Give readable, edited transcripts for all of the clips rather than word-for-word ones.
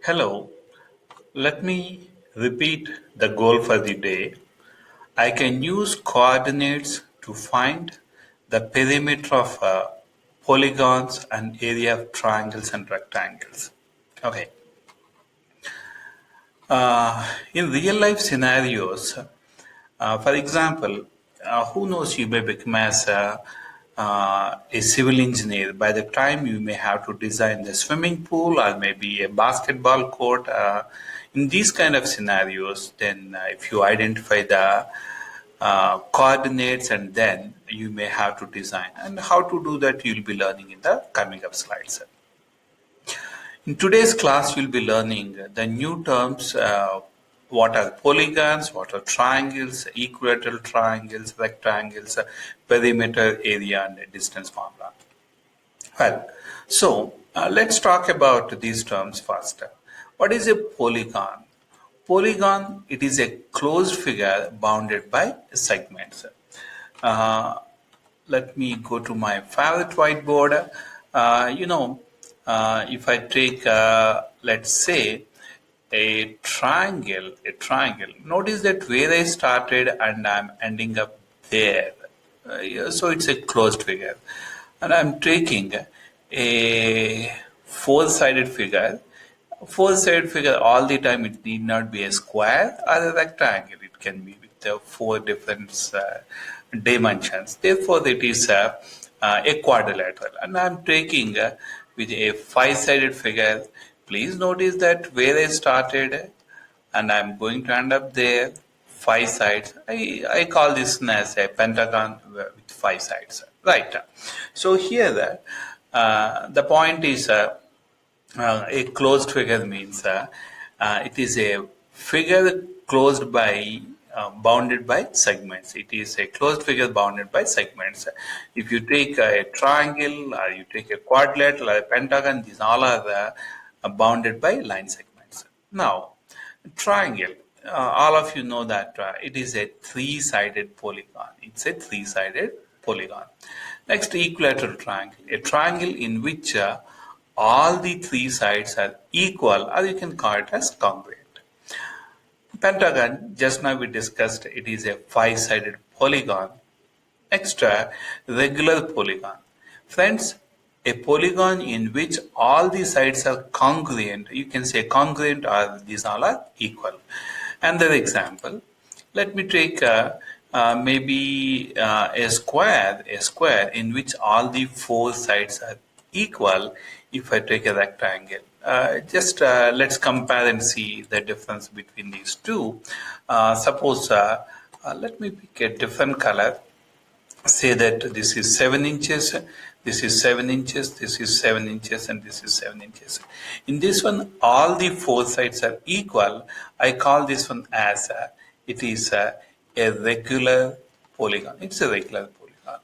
Hello, let me repeat the goal for the day. I can use coordinates to find the perimeter of polygons and area of triangles and rectangles. Okay. In real life scenarios, for example, who knows, you may become as a civil engineer. By the time you may have to design the swimming pool or maybe a basketball court. In these kind of scenarios, then if you identify the coordinates, and then you may have to design. And how to do that, you'll be learning in the coming up slides. In today's class, you'll be learning the new terms. What are polygons, what are triangles, equilateral triangles, rectangles, perimeter, area, and distance formula. Well, so let's talk about these terms first. What is a polygon? Polygon, it is a closed figure bounded by segments. Uh, Let me go to my favorite whiteboard. If I take, let's say, a triangle. Notice that where I started and I'm ending up there. Yeah, so it's a closed figure. And I'm taking a four-sided figure. Four-sided figure, all the time it need not be a square or a rectangle. It can be with four different dimensions. Therefore, it is a quadrilateral. And I'm taking with a five-sided figure. Please notice that where I started and I'm going to end up there, five sides. I call this as a pentagon with five sides. Right. So here the point is a closed figure means it is a figure closed by bounded by segments. It is a closed figure bounded by segments. If you take a triangle or you take a quadrilateral or a pentagon, these all are bounded by line segments. Now, triangle. All of you know that it is a three-sided polygon. It's a three-sided polygon. Next, equilateral triangle. A triangle in which all the three sides are equal, or you can call it as congruent. Pentagon, just now we discussed, it is a five-sided polygon. Next, regular polygon. Friends, a polygon in which all the sides are congruent, you can say congruent or these all are equal. Another example, let me take maybe a square in which all the four sides are equal. If I take a rectangle, just let's compare and see the difference between these two. Suppose let me pick a different color. Say that this is 7 inches, this is 7 inches, this is 7 inches, and this is 7 inches. In this one, all the four sides are equal. I call this one as it is a regular polygon. It's a regular polygon.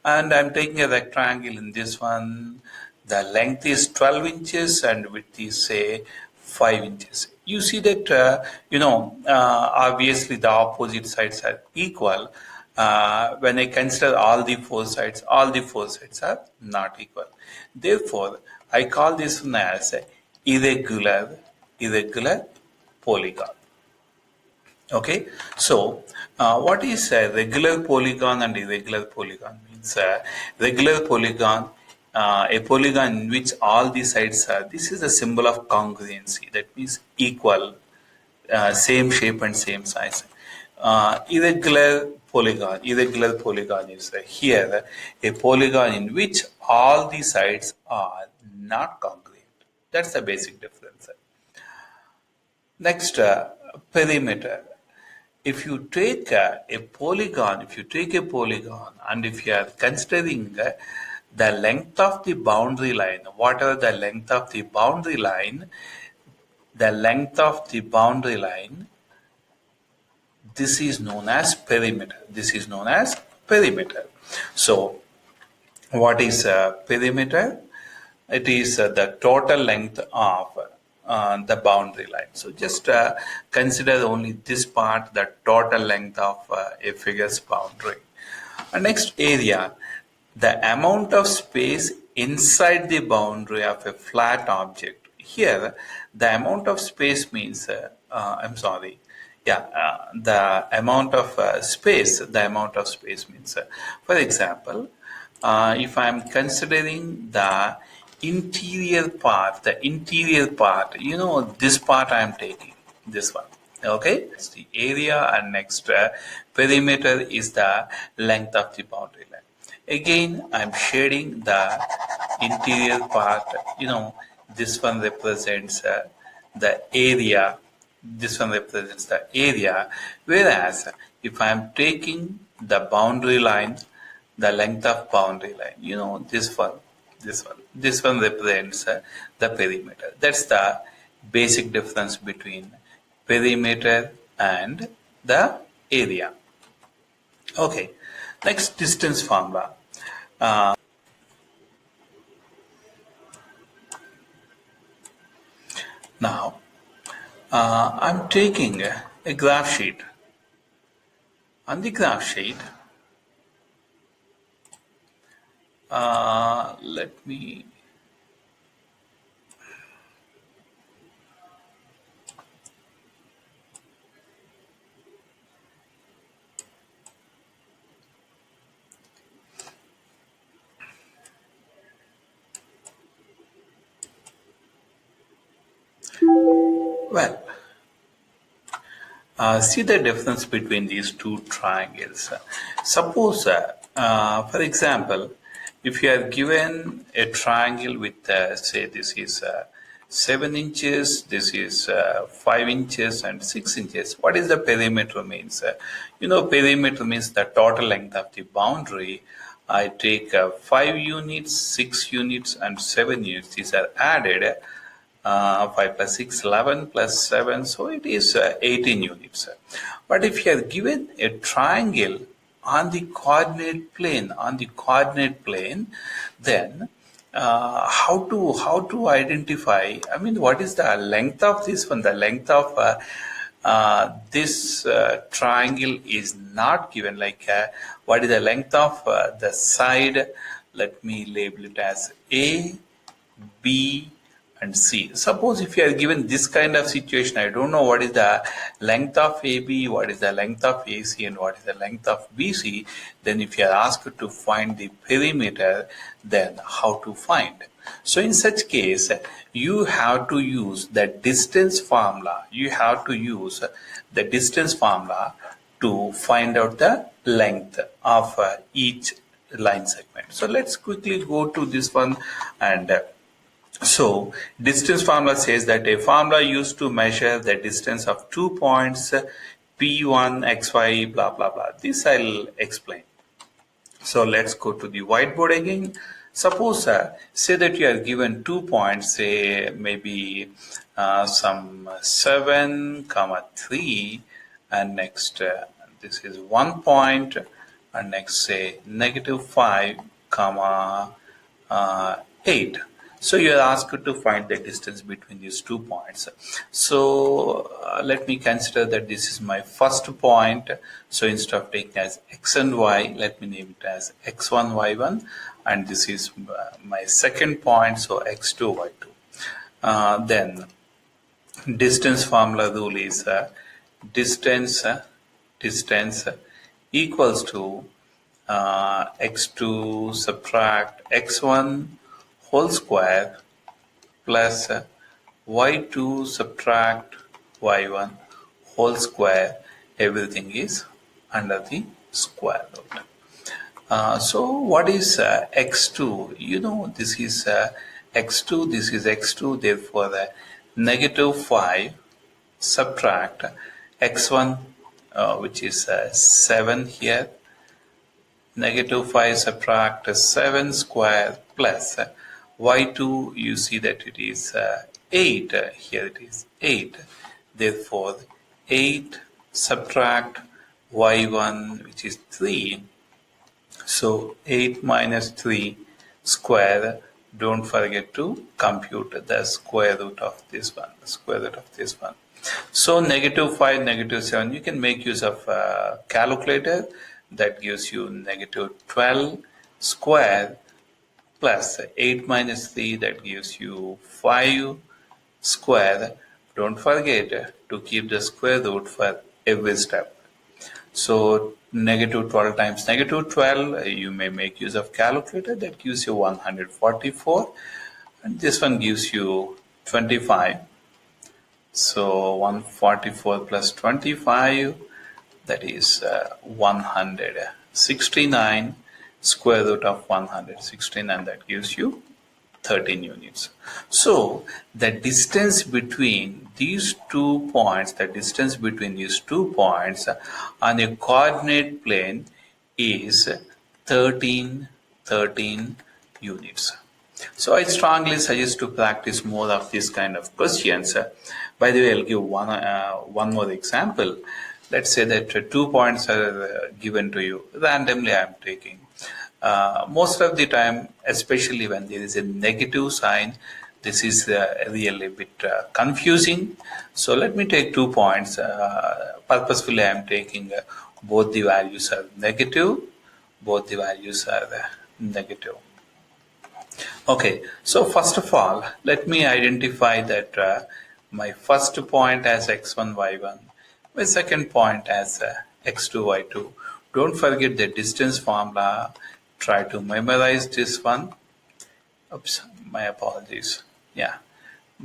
And I'm taking a rectangle in this one. The length is 12 inches and width is say 5 inches. You see that, obviously the opposite sides are equal. When I consider all the four sides are not equal. Therefore, I call this one as irregular polygon. Okay, so what is a regular polygon and irregular polygon? Means regular polygon, a polygon in which all the sides are. This is a symbol of congruency. That means equal, same shape and same size. Irregular polygon is here a polygon in which all the sides are not congruent. That's the basic difference. Next, perimeter. If you take a polygon, and if you are considering the length of the boundary line, whatever the length of the boundary line, this is known as perimeter. So, what is perimeter? It is the total length of the boundary line. So, just consider only this part, the total length of a figure's boundary. Next, area. The amount of space inside the boundary of a flat object here the amount of space means, I'm sorry, yeah, the amount of space means, for example, if I'm considering the interior part, this part I'm taking, this one. Okay, it's the area, and next perimeter is the length of the boundary line. Again, I'm shading the interior part. This one represents the area. This one represents the area. Whereas if I'm taking the boundary line, the length of boundary line, this one represents the perimeter. That's the basic difference between perimeter and the area. Okay, next, distance formula. Now, I'm taking a graph sheet. On the graph sheet, let me well, see the difference between these two triangles. Suppose, for example, if you are given a triangle with, say, this is 7 inches, this is 5 inches, and 6 inches, what is the perimeter means? Perimeter means the total length of the boundary. I take 5 units, 6 units, and 7 units. These are added. 5 plus 6, 11 plus 7, so it is 18 units. But if you are given a triangle on the coordinate plane, then how to identify? I mean, what is the length of this one? The length of this triangle is not given. Like, what is the length of the side? Let me label it as A, B, and C. Suppose if you are given this kind of situation, I don't know what is the length of AB, what is the length of AC, and what is the length of BC, then if you are asked to find the perimeter, then how to find? So in such case, you have to use the distance formula. To find out the length of each line segment. So let's quickly go to this one. And so distance formula says that a formula used to measure the distance of 2 points P1, XY, blah, blah, blah. This I'll explain. So let's go to the whiteboard again. Suppose, say that you are given 2 points, say maybe some 7, 3, and next this is 1 point, and next say -5, 8. So you are asked to find the distance between these 2 points. So let me consider that this is my first point. So instead of taking as x and y, let me name it as x1, y1. And this is my second point, so x2, y2. Then distance formula rule is distance equals to x2 subtract x1 whole square plus y2 subtract y1 whole square. Everything is under the square root. So what is x2? This is x2, this is x2, therefore -5 subtract x1, which is 7 here, -5 subtract 7 square plus y2, you see that it is 8, here it is 8, therefore 8 subtract y1, which is 3, so 8 minus 3 square. Don't forget to compute the square root of this one, So -5, -7, you can make use of calculator. That gives you -12 square plus 8 minus 3, that gives you 5 square. Don't forget to keep the square root for every step. So negative 12 times negative 12, you may make use of calculator. That gives you 144, and this one gives you 25. So 144 plus 25, that is 169. Square root of 169, that gives you 13 units. So the distance between these 2 points, on a coordinate plane is 13 units. So I strongly suggest to practice more of this kind of questions. By the way, I'll give one more example. Let's say that 2 points are given to you. Randomly, I'm taking. Most of the time, especially when there is a negative sign, this is really a bit confusing. So let me take 2 points. Purposefully, I'm taking both the values are negative. Okay, so first of all, let me identify that my first point as x1, y1, my second point as x2, y2. Don't forget the distance formula. Try to memorize this one. Oops, my apologies. Yeah,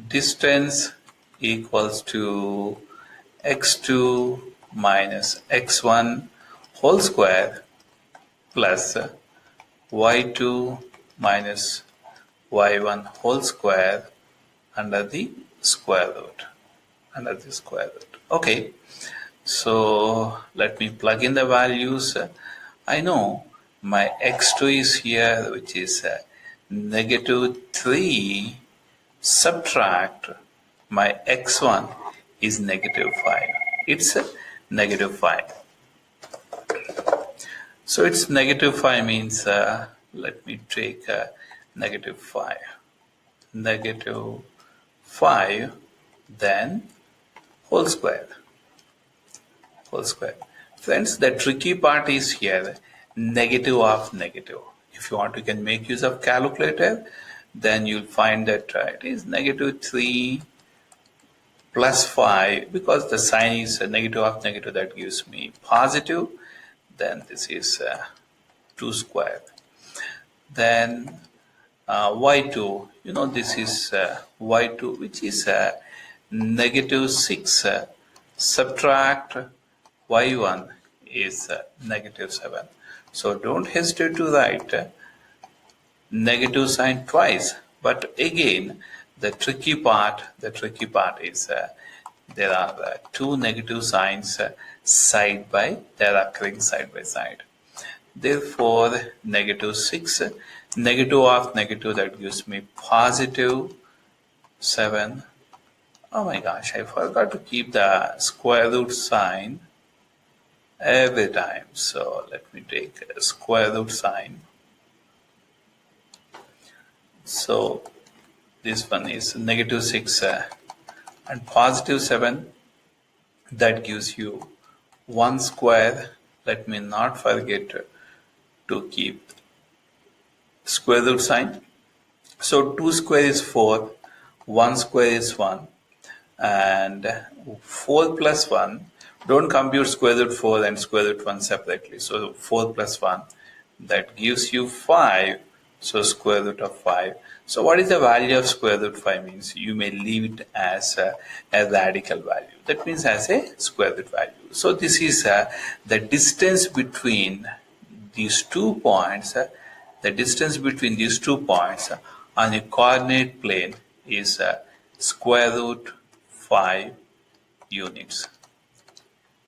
distance equals to x2 minus x1 whole square plus y2 minus y1 whole square under the square root. Okay, so let me plug in the values. I know my x2 is here, which is negative 3, subtract my x1 is negative 5. It's negative 5. So it's negative 5 means, let me take negative 5. Negative 5, then whole square. Friends, the tricky part is here, negative of negative. If you want, you can make use of calculator. Then you'll find that it is negative 3 plus 5, because the sign is negative of negative, that gives me positive. Then this is 2 square. Then y2, this is y2, which is negative 6. Subtract y1 is negative 7. So don't hesitate to write negative sign twice. But again, the tricky part is there are two negative signs they are occurring side by side. Therefore, negative 6, negative of negative, that gives me positive 7. Oh my gosh, I forgot to keep the square root sign every time. So let me take a square root sign. So this one is negative 6 and positive 7. That gives you 1 square. Let me not forget to keep square root sign. So 2 square is 4, 1 square is 1, and 4 plus 1. Don't compute square root 4 and square root 1 separately. So 4 plus 1, that gives you 5. So square root of 5. So what is the value of square root 5 means? You may leave it as a radical value. That means as a square root value. So this is the distance between these 2 points. The distance between these 2 points on a coordinate plane is square root 5 units.